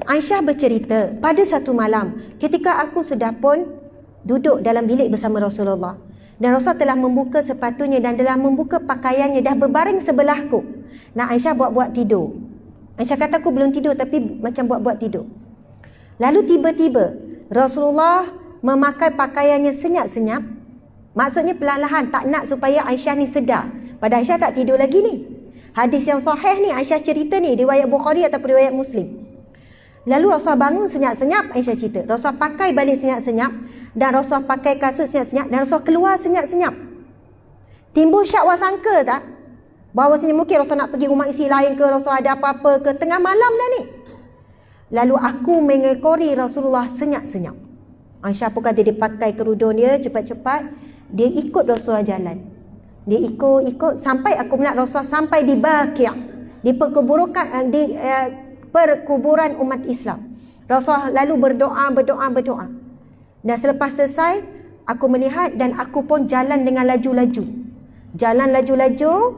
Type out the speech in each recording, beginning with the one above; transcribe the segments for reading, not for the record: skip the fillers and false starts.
Aisyah bercerita, pada satu malam ketika aku sudah pun duduk dalam bilik bersama Rasulullah, dan Rasul telah membuka sepatunya dan telah membuka pakaiannya, dah berbaring sebelahku. Nah, Aisyah buat-buat tidur. Aisyah kata aku belum tidur tapi macam buat-buat tidur. Lalu tiba-tiba Rasulullah memakai pakaiannya senyap-senyap. Maksudnya perlahan-lahan, tak nak supaya Aisyah ni sedar. Pada Aisyah tak tidur lagi ni. Hadis yang sahih ni, Aisyah cerita ni, riwayat Bukhari ataupun riwayat Muslim. Lalu Rasul bangun senyap-senyap, Aisyah cerita. Rasul pakai balik senyap-senyap, dan Rasul pakai kasut senyap-senyap, dan Rasul keluar senyap-senyap. Timbul syak wasangka tak? Bahawasanya mungkin Rasul nak pergi rumah isteri lain ke, Rasul ada apa-apa ke, tengah malam dah ni. Lalu aku mengekori Rasulullah senyap-senyap. Aisyah pun kata dia pakai kerudung dia cepat-cepat, dia ikut Rasulullah jalan. Dia ikut sampai aku melihat Rasulullah sampai di Baqi', di perkuburan umat Islam. Rasulullah lalu berdoa. Dan selepas selesai, aku melihat dan aku pun jalan dengan laju-laju. Jalan laju-laju,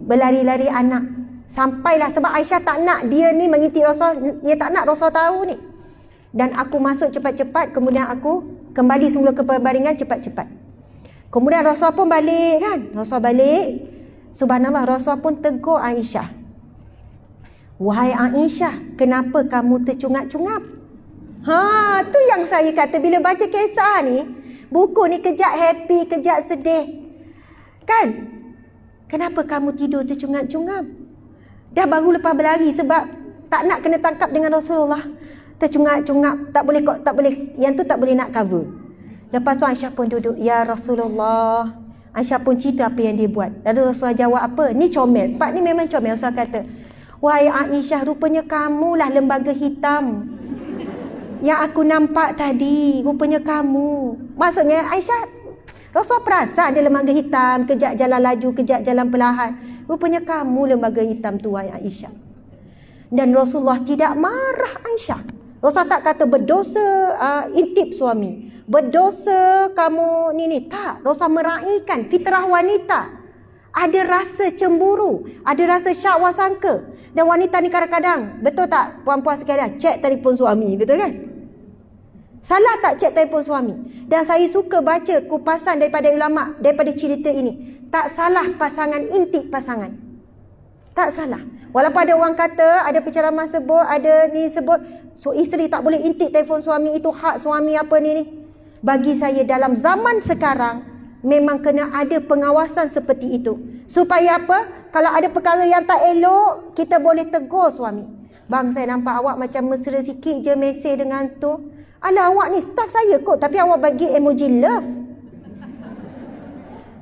berlari-lari anak. Sampailah, sebab Aisyah tak nak dia ni mengintip Rasul, dia tak nak Rasul tahu ni. Dan aku masuk cepat-cepat, kemudian aku kembali semula ke perbaringan cepat-cepat. Kemudian Rasul pun balik kan. Rasul balik. Subhanallah, Rasul pun tegur Aisyah. Wahai Aisyah, kenapa kamu tercungap-cungap? Tu yang saya kata bila baca kisah ni, buku ni kejap happy, kejap sedih. Kan? Kenapa kamu tidur tercungap-cungap? Dah baru lepas berlari sebab tak nak kena tangkap dengan Rasulullah. Tercungap-cungap, tak boleh, yang tu tak boleh nak cover. Lepas tu Aisyah pun duduk, ya Rasulullah. Aisyah pun cerita apa yang dia buat. Lalu Rasulullah jawab apa? Ni comel. Part ni memang comel. Rasulullah kata, wahai Aisyah, rupanya kamulah lembaga hitam yang aku nampak tadi. Rupanya kamu. Maksudnya Aisyah, Rasulullah perasan ada lembaga hitam, kejap jalan laju, kejap jalan perlahan. Rupanya kamu lembaga hitam tu, wahai Aisyah. Dan Rasulullah tidak marah Aisyah. Rasulullah tak kata berdosa intip suami, berdosa kamu ni. Tak. Rasulullah meraihkan fitrah wanita. Ada rasa cemburu, ada rasa syak wasangka. Dan wanita ni kadang-kadang, betul tak puan-puan sekalian, cek telefon suami, betul kan? Salah tak cek telefon suami? Dan saya suka baca kupasan daripada ulama, daripada cerita ini. Tak salah pasangan intip pasangan. Tak salah. Walaupun ada orang kata, ada penceramah sebut, ada ni sebut, so isteri tak boleh intip telefon suami, itu hak suami apa ni. Bagi saya dalam zaman sekarang, memang kena ada pengawasan seperti itu. Supaya apa? Kalau ada perkara yang tak elok, kita boleh tegur suami. Bang, saya nampak awak macam mesra sikit je mesej dengan tu. Alah, awak ni staff saya kot, tapi awak bagi emoji love.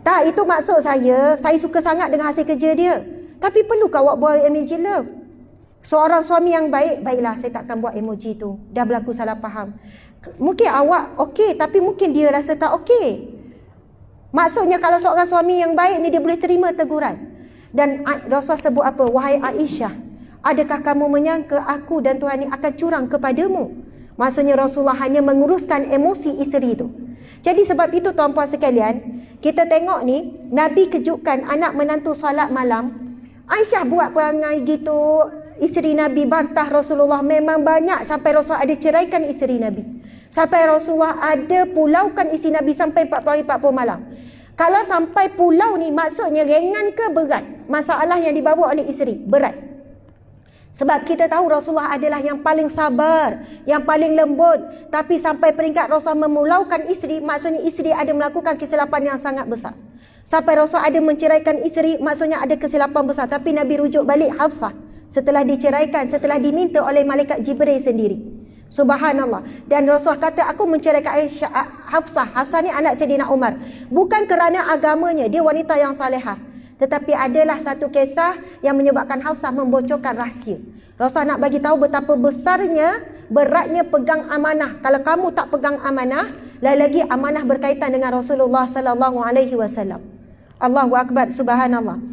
Tak, itu maksud saya suka sangat dengan hasil kerja dia. Tapi perlukah awak buat emoji love? Seorang suami yang baik, baiklah saya takkan buat emoji tu. Dah berlaku salah faham. Mungkin awak okey, tapi mungkin dia rasa tak okey. Maksudnya kalau seorang suami yang baik ni, dia boleh terima teguran. Dan Rasulullah sebut apa? Wahai Aisyah, adakah kamu menyangka aku dan Tuhan ni akan curang kepadamu? Maksudnya Rasulullah hanya menguruskan emosi isteri itu. Jadi sebab itu tuan-puan sekalian, kita tengok ni, Nabi kejutkan anak menantu solat malam. Aisyah buat perangai gitu, isteri Nabi bantah Rasulullah memang banyak, sampai Rasulullah ada ceraikan isteri Nabi. Sampai Rasulullah ada pulaukan isteri Nabi sampai 40 hari 40 malam. Kalau sampai pulau ni, maksudnya ringan ke berat? Masalah yang dibawa oleh isteri, berat. Sebab kita tahu Rasulullah adalah yang paling sabar, yang paling lembut. Tapi sampai peringkat Rasulullah memulaukan isteri, maksudnya isteri ada melakukan kesilapan yang sangat besar. Sampai Rasul ada menceraikan isteri, maksudnya ada kesilapan besar. Tapi Nabi rujuk balik Hafsah setelah diceraikan, setelah diminta oleh malaikat Jibril sendiri. Subhanallah. Dan Rasul kata, aku menceraikan Hafsah. Hafsah ni anak Sayyidina Umar. Bukan kerana agamanya, dia wanita yang salihah. Tetapi adalah satu kisah yang menyebabkan Hafsah membocorkan rahsia. Rasul nak bagi tahu betapa besarnya, beratnya pegang amanah. Kalau kamu tak pegang amanah, lagi amanah berkaitan dengan Rasulullah sallallahu alaihi wasallam. Allahu akbar, subhanallah.